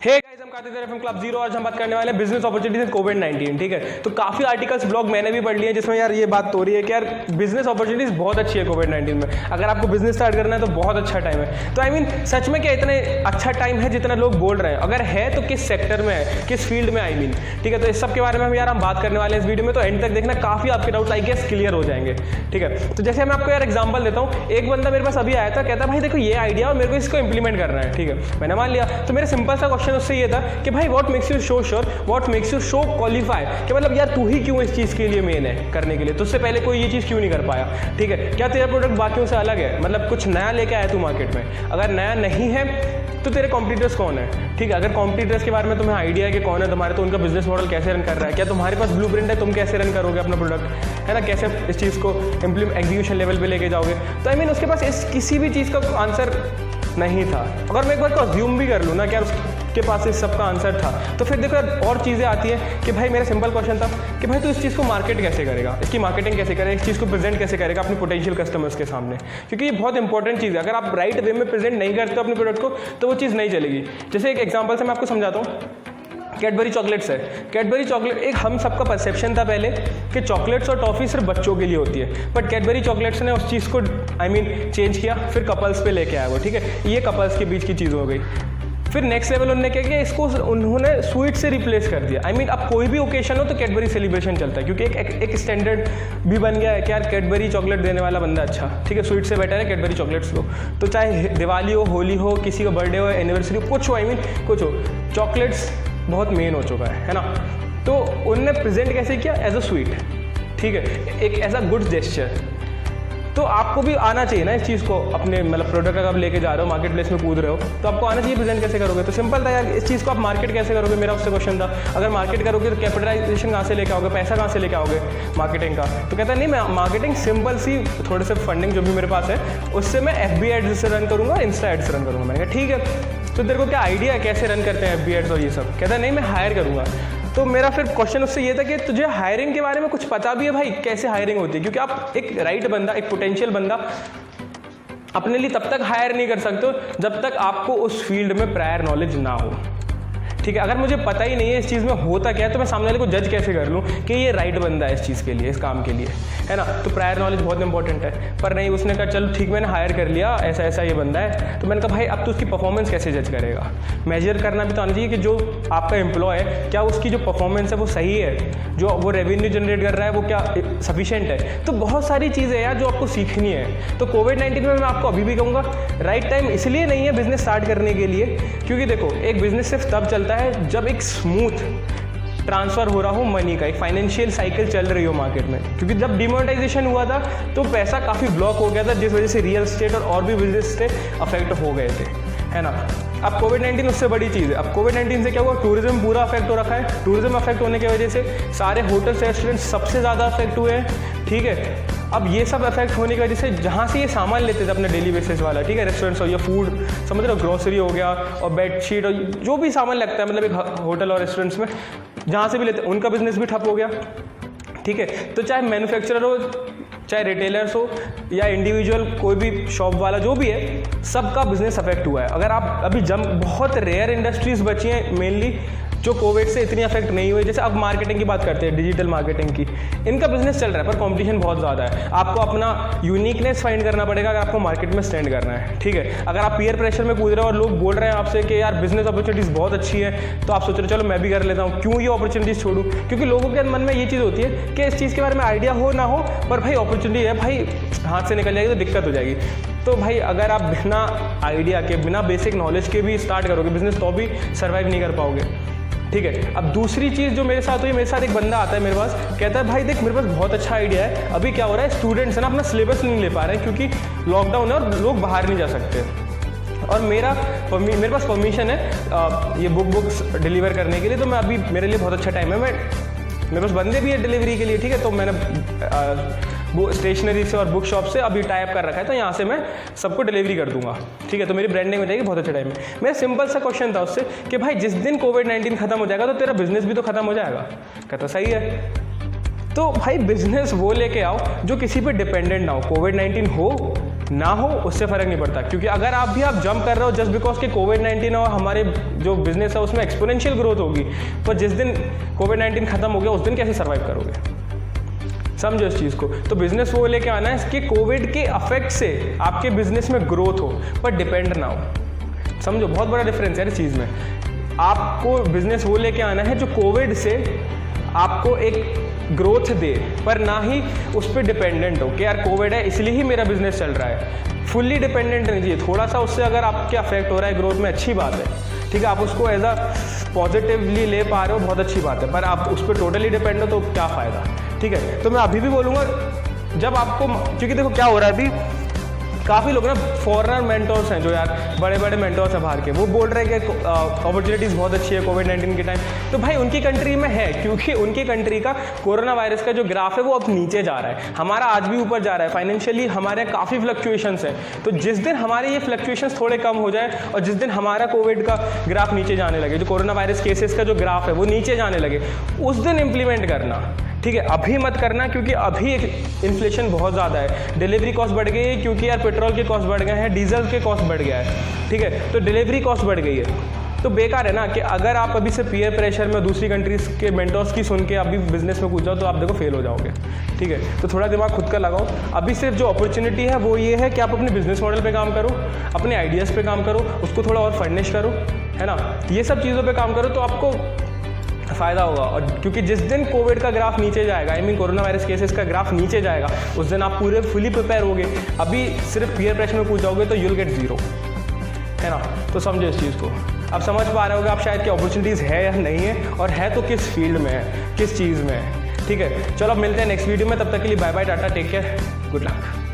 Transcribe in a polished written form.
Hey guys, हम Kartik FM club zero. आज हम बात करने वाले हैं बिजनेस अपॉर्चुनिटीज इन कोविड-19। ठीक है, तो काफी आर्टिकल्स ब्लॉग मैंने भी पढ़ लिए हैं जिसमें यार ये बात हो रही है कि यार बिजनेस अपॉर्चुनिटीज बहुत अच्छी है कोविड-19 में। अगर आपको बिजनेस स्टार्ट करना है तो बहुत अच्छा टाइम है। तो आई मीन सच में क्या इतने अच्छा टाइम है जितना लोग बोल रहे हैं? अगर है तो किस सेक्टर में है, किस फील्ड में? आई मीन ठीक है, तो इस सब के बारे में हम बात करने वाले हैं इस वीडियो में। तो एंड तक देखना, काफी आपके डाउट आई गेस क्लियर हो जाएंगे। ठीक है, तो जैसे मैं आपको यार एग्जाम्पल देता हूँ। एक बंदा मेरे पास अभी आया था, कहता भाई देखो ये आइडिया और मेरे को इसको इंप्लीमेंट करना है। ठीक है, मैंने मान लिया। तो मेरा सिंपल सा क्वेश्चन उससे ये था कि भाई what makes you show sure, what makes you show qualify, कि मतलब यार तू ही क्यों इस चीज के लिए मेन है करने के लिए? तो उससे पहले कोई ये चीज क्यों नहीं कर पाया? ठीक है, क्या तेरा प्रोडक्ट बाकियों से अलग है? मतलब कुछ नया लेके आया तू मार्केट में? अगर नया नहीं है तो तेरे कॉम्पिटिटर्स कौन है? ठीक है, अगर कॉम्पिटिटर्स के बारे में तुम्हें आइडिया है कि कौन है तुम्हारे, तो उनका बिजनेस मॉडल कैसे रन कर रहा है, क्या तुम्हारे पास ब्लूप्रिंट है, तुम कैसे रन करोगे अपना प्रोडक्ट, है ना? कैसे इस चीज़ को एग्जीक्यूशन लेवल पे लेके जाओगे? तो आई मीन उसके पास इस किसी भी चीज़ का आंसर नहीं था। अगर मैं एक बार को अज्यूम भी कर लूँ ना कि यार उसके पास इस सब का आंसर था, तो फिर देखो यार और चीज़ें आती हैं कि भाई मेरा सिंपल क्वेश्चन था कि भाई तू इस चीज़ को मार्केट कैसे करेगा, इसकी मार्केटिंग कैसे करेगा, इस चीज़ को प्रेजेंट कैसे करेगा अपने पोटेंशियल कस्टमर्स के सामने, क्योंकि ये बहुत इंपॉर्टेंट चीज़ है। अगर आप राइट वे में प्रेजेंट नहीं करते हो अपने प्रोडक्ट को तो वो चीज़ नहीं चलेगी। जैसे एक एग्जाम्पल से मैं आपको समझाता हूँ। कैडबरी चॉकलेट्स है। कैडबरी चॉकलेट एक हम सबका परसेप्शन था पहले कि चॉकलेट्स और टॉफ़ी सिर्फ बच्चों के लिए होती है, बट कैडबरी चॉकलेट्स ने उस चीज़ को चेंज किया, फिर कपल्स पे लेके आया वो। ठीक है, ये कपल्स के बीच की चीज़ हो गई। फिर नेक्स्ट लेवल उन्होंने क्या किया, इसको उन्होंने स्वीट से रिप्लेस कर दिया। आई मीन अब कोई भी ओकेशन हो तो कैडबरी सेलिब्रेशन चलता है, क्योंकि एक स्टैंडर्ड भी बन गया है कि यार कैडबरी चॉकलेट देने वाला बंदा अच्छा, ठीक है, स्वीट से बेटर है कैडबरी चॉकलेट्स लो। तो चाहे दिवाली हो, होली हो, किसी का बर्थडे हो, एनिवर्सरी हो, कुछ हो, आई मीन कुछ हो, चॉकलेट्स बहुत मेन हो चुका है ना? तो उनने प्रेजेंट कैसे किया? As a sweet. ठीक है, एक एज अ गुड जेस्चर। तो आपको भी आना चाहिए ना इस चीज़ को, अपने मतलब प्रोडक्ट अगर आप लेके जा रहे हो, मार्केट प्लेस में कूद रहे हो, तो आपको आना चाहिए प्रेजेंट कैसे करोगे। तो सिंपल था यार, इस चीज़ को आप मार्केट कैसे करोगे, मेरा उससे क्वेश्चन था। अगर मार्केट करोगे तो कैपिटलाइजेशन कहाँ से लेके आओगे, पैसा कहाँ से लेके आओगे मार्केटिंग का? तो कहता है नहीं, मैं मार्केटिंग सिंपल सी थोड़े से फंडिंग जो भी मेरे पास है उससे मैं FB एड्स से रन करूँगा, इंस्टा एड्स रन करूँगा। मैंने कहा ठीक है, तो तेरे को क्या आइडिया है कैसे रन करते हैं FB एड्स और ये सब? कहता है नहीं, मैं हायर करूँगा। तो मेरा फिर क्वेश्चन उससे ये था कि तुझे हायरिंग के बारे में कुछ पता भी है भाई, कैसे हायरिंग होती है? क्योंकि आप एक राइट बंदा, एक पोटेंशियल बंदा अपने लिए तब तक हायर नहीं कर सकते हो जब तक आपको उस फील्ड में प्रायर नॉलेज ना हो। ठीक है, अगर मुझे पता ही नहीं है इस चीज़ में होता क्या है तो मैं सामने वाले को जज कैसे कर लूँ कि ये राइट बंदा है इस चीज़ के लिए, इस काम के लिए, है ना? तो प्रायर नॉलेज बहुत इंपॉर्टेंट है। पर नहीं, उसने कहा चलो ठीक, मैंने हायर कर लिया, ऐसा ऐसा ये बंदा है। तो मैंने कहा भाई अब तो उसकी परफॉर्मेंस कैसे जज करेगा? मेजर करना भी तो आना चाहिए कि जो आपका एम्प्लॉय है, क्या उसकी जो परफॉर्मेंस है वो सही है, जो वो रेवेन्यू जनरेट कर रहा है वो क्या सफिशिएंट है? तो बहुत सारी चीज़ें यार जो आपको सीखनी है। तो कोविड-19 में मैं आपको अभी भी कहूँगा राइट टाइम इसलिए नहीं है बिजनेस स्टार्ट करने के लिए, क्योंकि देखो एक बिजनेस सिर्फ तब चलता है जब एक स्मूथ ट्रांसफर हो रहा हो मनी का, एक फाइनेंशियल साइकिल चल रही हो मार्केट में। क्योंकि जब डिमोनेटाइजेशन हुआ था तो पैसा काफ़ी ब्लॉक हो गया था, जिस वजह से रियल एस्टेट और भी बिजनेस से अफेक्ट हो गए थे, है ना? अब कोविड-19 उससे बड़ी चीज़ है। अब कोविड-19 से क्या हुआ, टूरिज्म पूरा अफेक्ट हो रखा है। टूरिज्म अफेक्ट होने की वजह से सारे होटल्स रेस्टोरेंट सबसे ज़्यादा अफेक्ट हुए हैं। ठीक है, अब ये सब अफेक्ट होने की वजह से जहाँ से ये सामान लेते थे अपने डेली बेसिस वाला, ठीक है, रेस्टोरेंट्स हो या फूड, समझ रहे हो, ग्रोसरी हो गया और बेडशीट और जो भी सामान लगता है मतलब एक होटल और रेस्टोरेंट्स में जहाँ से भी लेते हैं, उनका बिजनेस भी ठप हो गया। ठीक है, तो चाहे मैन्युफैक्चरर हो, चाहे रिटेलर्स हो या इंडिविजुअल कोई भी शॉप वाला जो भी है, सबका बिजनेस अफेक्ट हुआ है। अगर आप अभी बहुत रेयर इंडस्ट्रीज बची हैं मेनली जो कोविड से इतनी अफेक्ट नहीं हुई। जैसे अब मार्केटिंग की बात करते हैं, डिजिटल मार्केटिंग की, इनका बिजनेस चल रहा है पर कंपटीशन बहुत ज़्यादा है। आपको अपना यूनिकनेस फाइंड करना पड़ेगा अगर आपको मार्केट में स्टैंड करना है। ठीक है, अगर आप पीयर प्रेशर में कूद रहे हो और लोग बोल रहे हैं आपसे कि यार बिजनेस अपॉर्चुनिटीज़ बहुत अच्छी है, तो आप सोच रहे हो चलो मैं भी कर लेता हूँ, क्यों ये अपॉर्चुनिटीज़ छोड़ूं? क्योंकि लोगों के मन में ये चीज़ होती है कि इस चीज़ के बारे में आइडिया हो ना हो, पर भाई अपॉर्चुनिटी है, भाई हाथ से निकल जाएगी तो दिक्कत हो जाएगी। तो भाई अगर आप बिना आइडिया के, बिना बेसिक नॉलेज के भी स्टार्ट करोगे बिजनेस तो भी सर्वाइव नहीं कर पाओगे। ठीक है, अब दूसरी चीज़ जो मेरे साथ हुई, मेरे साथ एक बंदा आता है मेरे पास, कहता है भाई देख मेरे पास बहुत अच्छा आइडिया है, अभी क्या हो रहा है, स्टूडेंट्स है ना अपना सिलेबस नहीं ले पा रहे हैं क्योंकि लॉकडाउन है और लोग बाहर नहीं जा सकते, और मेरे पास परमिशन है ये बुक्स डिलीवर करने के लिए, तो मैं अभी मेरे लिए बहुत अच्छा टाइम है, मेरे पास बंदे भी है डिलीवरी के लिए। ठीक है, तो मैंने वो स्टेशनरी से और बुक शॉप से अभी टाइप कर रखा है, तो यहाँ से मैं सबको डिलीवरी कर दूंगा। ठीक है, तो मेरी ब्रांडिंग हो जाएगी, बहुत अच्छा टाइम है। मेरा सिंपल सा क्वेश्चन था उससे कि भाई जिस दिन कोविड-19 खत्म हो जाएगा तो तेरा बिजनेस भी तो खत्म हो जाएगा। कहता सही है, तो भाई बिजनेस वो लेके आओ जो किसी पे डिपेंडेंट ना हो, कोविड-19 हो ना हो उससे फ़र्क नहीं पड़ता, क्योंकि अगर आप जंप कर रहे हो जस्ट बिकॉज कि कोविड-19 और हमारे जो बिजनेस है उसमें एक्सपोनेंशियल ग्रोथ होगी, पर जिस दिन कोविड-19 खत्म हो गया उस दिन कैसे सर्वाइव करोगे? समझो इस चीज़ को। तो बिजनेस वो लेके आना है कि कोविड के अफेक्ट से आपके बिजनेस में ग्रोथ हो पर डिपेंड ना हो। समझो बहुत बड़ा डिफरेंस है इस चीज़ में। आपको बिजनेस वो लेके आना है जो कोविड से आपको एक ग्रोथ दे, पर ना ही उस पर डिपेंडेंट हो कि यार कोविड है इसलिए ही मेरा बिजनेस चल रहा है। फुल्ली डिपेंडेंट नहीं चाहिए, थोड़ा सा उससे अगर आपके अफेक्ट हो रहा है ग्रोथ में, अच्छी बात है, ठीक है, आप उसको एज अ पॉजिटिवली ले पा रहे हो, बहुत अच्छी बात है, पर आप उस पर टोटली डिपेंड हो तो क्या फ़ायदा, ठीक है। तो मैं अभी भी बोलूँगा जब आपको, क्योंकि देखो क्या हो रहा है अभी, काफ़ी लोग ना फॉरेनर मेंटोर्स हैं जो यार बड़े बड़े मेंटोर्स हैं बाहर के, वो बोल रहे हैं कि अपॉर्चुनिटीज़ बहुत अच्छी है कोविड-19 के टाइम। तो भाई उनकी कंट्री में है, क्योंकि उनकी कंट्री का कोरोना वायरस का जो ग्राफ है वो अब नीचे जा रहा है, हमारा आज भी ऊपर जा रहा है। फाइनेंशियली हमारे काफ़ी फ्लक्चुएशंस हैं, तो जिस दिन हमारे ये फ्लक्चुएशंस थोड़े कम हो जाए और जिस दिन हमारा कोविड का ग्राफ नीचे जाने लगे, जो कोरोना वायरस केसेस का जो ग्राफ है वो नीचे जाने लगे, उस दिन इम्प्लीमेंट करना, ठीक है। अभी मत करना, क्योंकि अभी इन्फ्लेशन बहुत ज़्यादा है, डिलीवरी कॉस्ट बढ़ गई है, क्योंकि यार पेट्रोल के कॉस्ट बढ़ गए हैं, डीजल के कॉस्ट बढ़ गया है, ठीक है, तो डिलीवरी कॉस्ट बढ़ गई है। तो बेकार है ना कि अगर आप अभी से पीयर प्रेशर में दूसरी कंट्रीज़ के मेंटर्स की सुन के अभी बिजनेस में कूद जाओ तो आप देखो फेल हो जाओगे, ठीक है। तो थोड़ा दिमाग खुद का लगाओ। अभी सिर्फ जो अपॉर्चुनिटी है वो ये है कि आप अपने बिजनेस मॉडल पे काम करो, अपने आइडियाज़ पे काम करो, उसको थोड़ा और फर्निश करो, है ना, ये सब चीज़ों पे काम करो तो आपको फ़ायदा होगा। और क्योंकि जिस दिन कोविड का ग्राफ नीचे जाएगा, I mean corona virus cases का ग्राफ नीचे जाएगा, उस दिन आप पूरे फुली प्रिपेयर होगे। अभी सिर्फ पीयर प्रेशर में कूद जाओगे तो यूल गेट जीरो, है ना। तो समझो इस चीज़ को, अब समझ पा रहे होगे आप शायद कि अपॉर्चुनिटीज़ है या नहीं है, और है तो किस फील्ड में है, किस चीज़ में है, ठीक है। चलो अब मिलते हैं नेक्स्ट वीडियो में, तब तक के लिए बाय बाय, टाटा, टेक केयर, गुड लक।